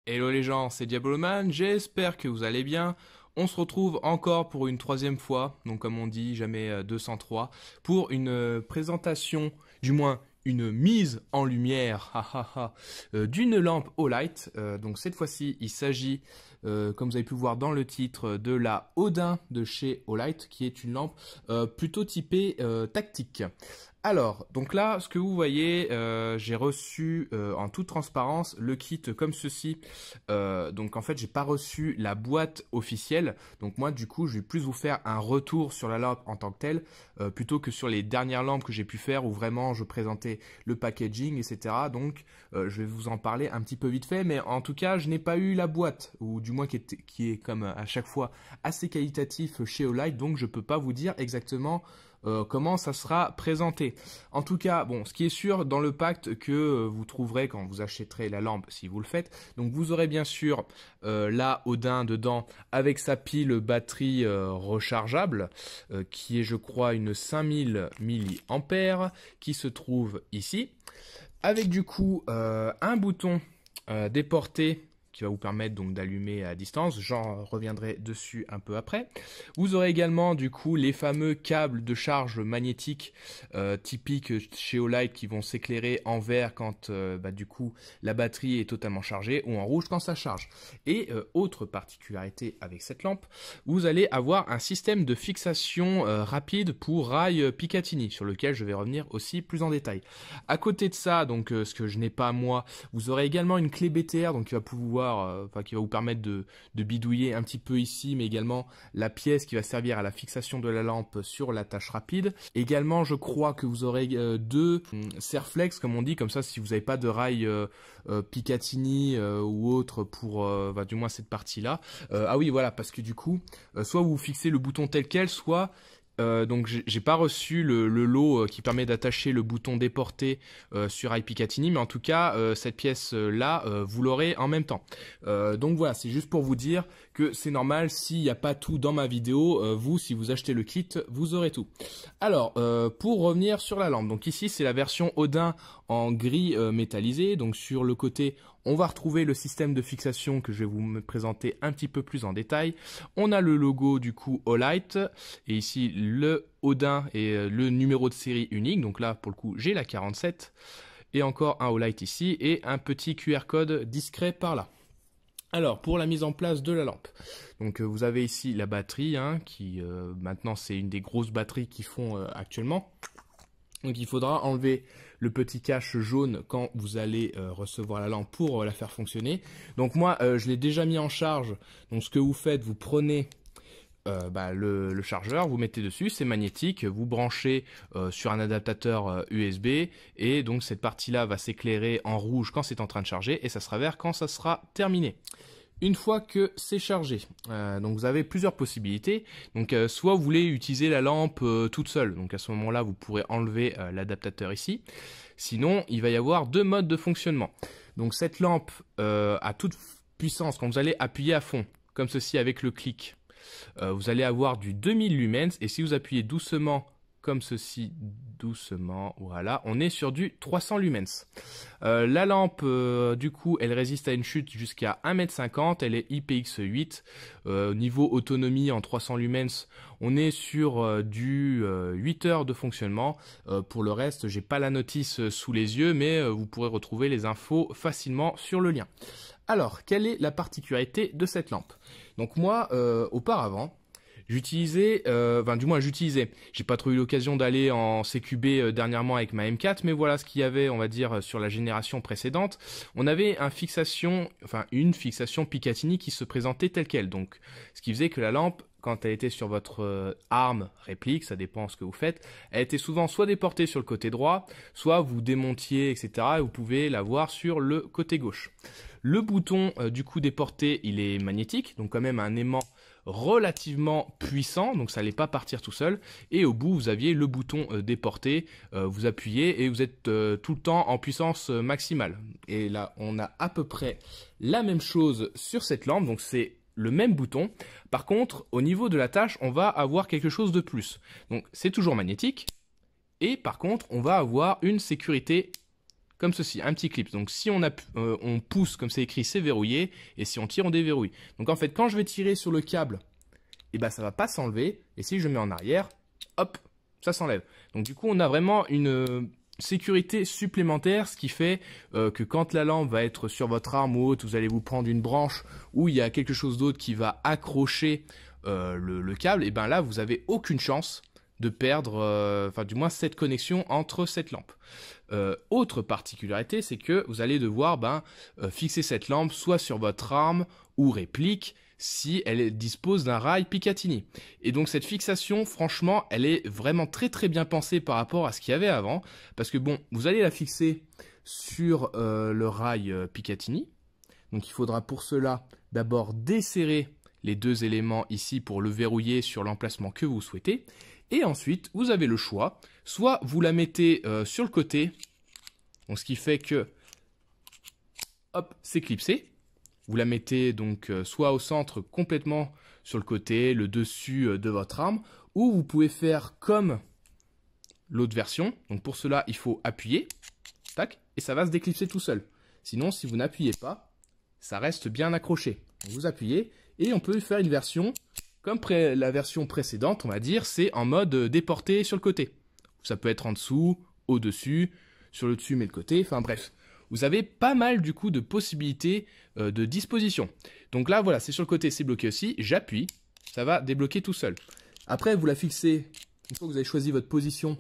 Hello les gens, c'est Diaboloman, j'espère que vous allez bien. On se retrouve encore pour une troisième fois, donc comme on dit, jamais 203, pour une présentation, du moins une mise en lumière d'une lampe Olight. Donc cette fois-ci, il s'agit, comme vous avez pu voir dans le titre, de la Odin de chez Olight, qui est une lampe plutôt typée tactique. Alors, donc là, ce que vous voyez, j'ai reçu en toute transparence le kit comme ceci. Donc en fait, j'ai pas reçu la boîte officielle. Donc moi, du coup, je vais plus vous faire un retour sur la lampe en tant que telle, plutôt que sur les dernières lampes que j'ai pu faire où vraiment je présentais le packaging, etc. Donc je vais vous en parler un petit peu vite fait, mais en tout cas, je n'ai pas eu la boîte, ou du moins qui est comme à chaque fois assez qualitatif chez Olight, donc je peux pas vous dire exactement comment ça sera présenté. En tout cas, bon, ce qui est sûr dans le pack que vous trouverez quand vous achèterez la lampe, si vous le faites, donc vous aurez bien sûr la Odin dedans avec sa pile batterie rechargeable qui est, je crois, une 5000 mAh qui se trouve ici, avec du coup un bouton déporté qui va vous permettre donc d'allumer à distance. J'en reviendrai dessus un peu après. Vous aurez également du coup les fameux câbles de charge magnétique typiques chez Olight qui vont s'éclairer en vert quand du coup la batterie est totalement chargée, ou en rouge quand ça charge. Et autre particularité avec cette lampe, vous allez avoir un système de fixation rapide pour rail Picatinny, sur lequel je vais revenir aussi plus en détail. À côté de ça, donc ce que je n'ai pas moi, vous aurez également une clé BTR, donc qui va pouvoir qui va vous permettre de bidouiller un petit peu ici, mais également la pièce qui va servir à la fixation de la lampe sur l'attache rapide. Également, je crois que vous aurez deux Serflex, comme on dit, comme ça si vous n'avez pas de rail Picatinny ou autre pour du moins cette partie-là. Ah oui, voilà, parce que du coup, soit vous fixez le bouton tel quel, soit donc j'ai pas reçu le lot qui permet d'attacher le bouton déporté sur iPicatinny, mais en tout cas cette pièce là vous l'aurez en même temps. Donc voilà, c'est juste pour vous dire que c'est normal, s'il n'y a pas tout dans ma vidéo, vous, si vous achetez le kit, vous aurez tout. Alors pour revenir sur la lampe, donc ici c'est la version Odin en gris métallisé. Donc sur le côté, on va retrouver le système de fixation que je vais vous présenter un petit peu plus en détail. On a le logo du coup Olight, et ici le Odin et le numéro de série unique. Donc là pour le coup j'ai la 47, et encore un Olight ici, et un petit QR code discret par là. Alors pour la mise en place de la lampe, donc vous avez ici la batterie qui maintenant c'est une des grosses batteries qu'ils font actuellement. Donc il faudra enlever le petit cache jaune quand vous allez recevoir la lampe pour la faire fonctionner. Donc moi je l'ai déjà mis en charge. Donc ce que vous faites, vous prenez le chargeur, vous mettez dessus, c'est magnétique, vous branchez sur un adaptateur USB, et donc cette partie-là va s'éclairer en rouge quand c'est en train de charger, et ça sera vert quand ça sera terminé. Une fois que c'est chargé, donc vous avez plusieurs possibilités. Donc soit vous voulez utiliser la lampe toute seule, donc à ce moment-là vous pourrez enlever l'adaptateur ici. Sinon il va y avoir deux modes de fonctionnement. Donc cette lampe à toute puissance, quand vous allez appuyer à fond, comme ceci avec le clic, vous allez avoir du 2000 lumens, et si vous appuyez doucement comme ceci, doucement, voilà, on est sur du 300 lumens. La lampe, du coup, elle résiste à une chute jusqu'à 1,50 m, elle est IPX8. Niveau autonomie en 300 lumens, on est sur du 8 heures de fonctionnement. Pour le reste, j'ai pas la notice sous les yeux, mais vous pourrez retrouver les infos facilement sur le lien. Alors, quelle est la particularité de cette lampe? Donc moi, auparavant, j'utilisais, j'ai pas trop eu l'occasion d'aller en CQB dernièrement avec ma M4, mais voilà ce qu'il y avait, on va dire, sur la génération précédente. On avait une fixation Picatinny qui se présentait telle quelle, donc ce qui faisait que la lampe, quand elle était sur votre arme réplique, ça dépend ce que vous faites, elle était souvent soit déportée sur le côté droit, soit vous démontiez, etc. et vous pouvez la voir sur le côté gauche. Le bouton du coup déporté, il est magnétique, donc quand même un aimant relativement puissant, donc ça n'allait pas partir tout seul. Et au bout, vous aviez le bouton déporté, vous appuyez et vous êtes tout le temps en puissance maximale. Et là, on a à peu près la même chose sur cette lampe, donc c'est le même bouton. Par contre, au niveau de la tâche, on va avoir quelque chose de plus. Donc c'est toujours magnétique, et par contre, on va avoir une sécurité comme ceci, un petit clip. Donc si on pousse, comme c'est écrit, c'est verrouillé, et si on tire, on déverrouille. Donc en fait, quand je vais tirer sur le câble, et ben ça va pas s'enlever, et si je mets en arrière, hop, ça s'enlève. Donc du coup, on a vraiment une sécurité supplémentaire, ce qui fait que quand la lampe va être sur votre arme ou autre, vous allez vous prendre une branche où il y a quelque chose d'autre qui va accrocher le câble, et ben là, vous avez aucune chance de perdre, enfin du moins cette connexion entre cette lampe. Autre particularité, c'est que vous allez devoir fixer cette lampe soit sur votre arme ou réplique si elle dispose d'un rail Picatinny. Et donc cette fixation, franchement, elle est vraiment très très bien pensée par rapport à ce qu'il y avait avant, parce que bon, vous allez la fixer sur le rail Picatinny. Donc il faudra pour cela d'abord desserrer les deux éléments ici pour le verrouiller sur l'emplacement que vous souhaitez. Et ensuite, vous avez le choix, soit vous la mettez sur le côté, donc ce qui fait que, hop, c'est clipsé. Vous la mettez donc soit au centre complètement sur le côté, le dessus de votre arme, ou vous pouvez faire comme l'autre version. Donc pour cela, il faut appuyer, tac, et ça va se déclipser tout seul. Sinon, si vous n'appuyez pas, ça reste bien accroché. Donc vous appuyez, et on peut faire une version comme la version précédente, on va dire, c'est en mode déporté sur le côté. Ça peut être en dessous, au-dessus, sur le dessus mais le côté, enfin bref. Vous avez pas mal du coup de possibilités de disposition. Donc là, voilà, c'est sur le côté, c'est bloqué aussi. J'appuie, ça va débloquer tout seul. Après, vous la fixez, une fois que vous avez choisi votre position,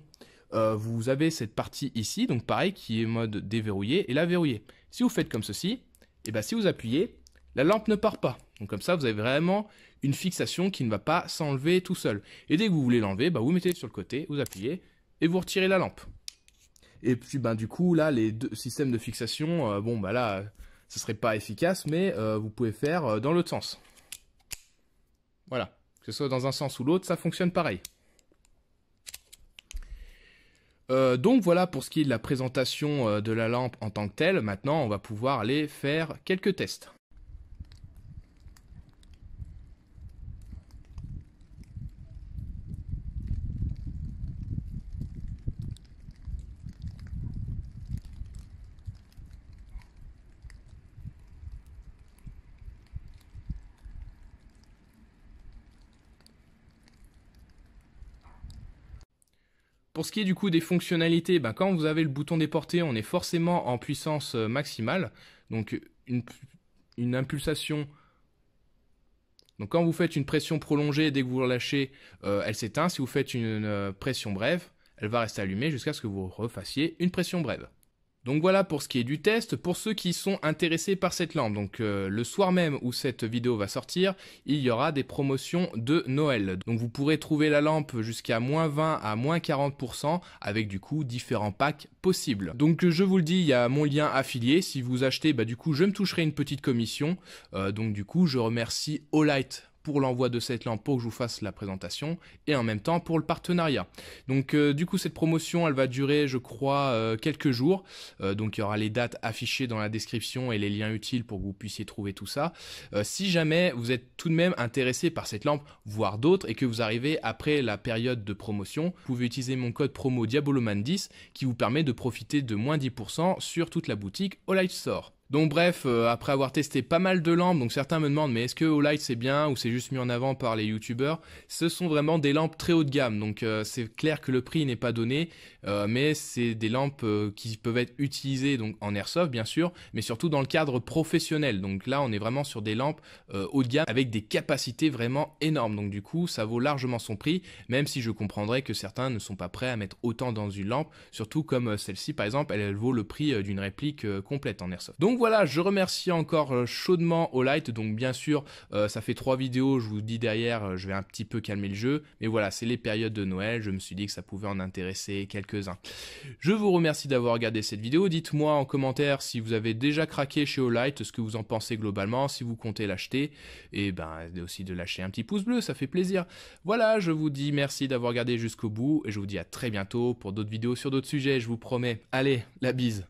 vous avez cette partie ici, donc pareil, qui est mode déverrouillé et la verrouiller. Si vous faites comme ceci, et ben si vous appuyez, la lampe ne part pas. Donc comme ça, vous avez vraiment une fixation qui ne va pas s'enlever tout seul. Et dès que vous voulez l'enlever, vous mettez sur le côté, vous appuyez et vous retirez la lampe. Et puis du coup, là, les deux systèmes de fixation, là, ce serait pas efficace, mais vous pouvez faire dans l'autre sens. Voilà. Que ce soit dans un sens ou l'autre, ça fonctionne pareil. Donc voilà pour ce qui est de la présentation de la lampe en tant que telle. Maintenant, on va pouvoir aller faire quelques tests. Pour ce qui est du coup des fonctionnalités, quand vous avez le bouton déporté, on est forcément en puissance maximale. Donc une impulsation. Donc quand vous faites une pression prolongée, dès que vous relâchez, elle s'éteint. Si vous faites une pression brève, elle va rester allumée jusqu'à ce que vous refassiez une pression brève. Donc voilà pour ce qui est du test. Pour ceux qui sont intéressés par cette lampe, donc le soir même où cette vidéo va sortir, il y aura des promotions de Noël. Donc vous pourrez trouver la lampe jusqu'à -20 à -40% avec du coup différents packs possibles. Donc je vous le dis, il y a mon lien affilié. Si vous achetez, du coup je me toucherai une petite commission. Donc du coup je remercie Olight pour l'envoi de cette lampe pour que je vous fasse la présentation et en même temps pour le partenariat. Donc du coup cette promotion elle va durer je crois quelques jours, donc il y aura les dates affichées dans la description et les liens utiles pour que vous puissiez trouver tout ça. Si jamais vous êtes tout de même intéressé par cette lampe, voire d'autres, et que vous arrivez après la période de promotion, vous pouvez utiliser mon code promo Diaboloman10 qui vous permet de profiter de -10% sur toute la boutique Olight Store. Donc bref, après avoir testé pas mal de lampes, donc certains me demandent mais est-ce que Olight c'est bien ou c'est juste mis en avant par les youtubeurs? Ce sont vraiment des lampes très haut de gamme, donc c'est clair que le prix n'est pas donné, mais c'est des lampes qui peuvent être utilisées donc en airsoft bien sûr, mais surtout dans le cadre professionnel. Donc là on est vraiment sur des lampes haut de gamme avec des capacités vraiment énormes, donc du coup ça vaut largement son prix, même si je comprendrais que certains ne sont pas prêts à mettre autant dans une lampe, surtout comme celle-ci par exemple, elle vaut le prix d'une réplique complète en airsoft. Donc voilà, je remercie encore chaudement Olight. Donc bien sûr, ça fait 3 vidéos, je vous dis derrière, je vais un petit peu calmer le jeu. Mais voilà, c'est les périodes de Noël, je me suis dit que ça pouvait en intéresser quelques-uns. Je vous remercie d'avoir regardé cette vidéo. Dites-moi en commentaire si vous avez déjà craqué chez Olight, ce que vous en pensez globalement, si vous comptez l'acheter. Et aussi de lâcher un petit pouce bleu, ça fait plaisir. Voilà, je vous dis merci d'avoir regardé jusqu'au bout. Et je vous dis à très bientôt pour d'autres vidéos sur d'autres sujets, je vous promets. Allez, la bise.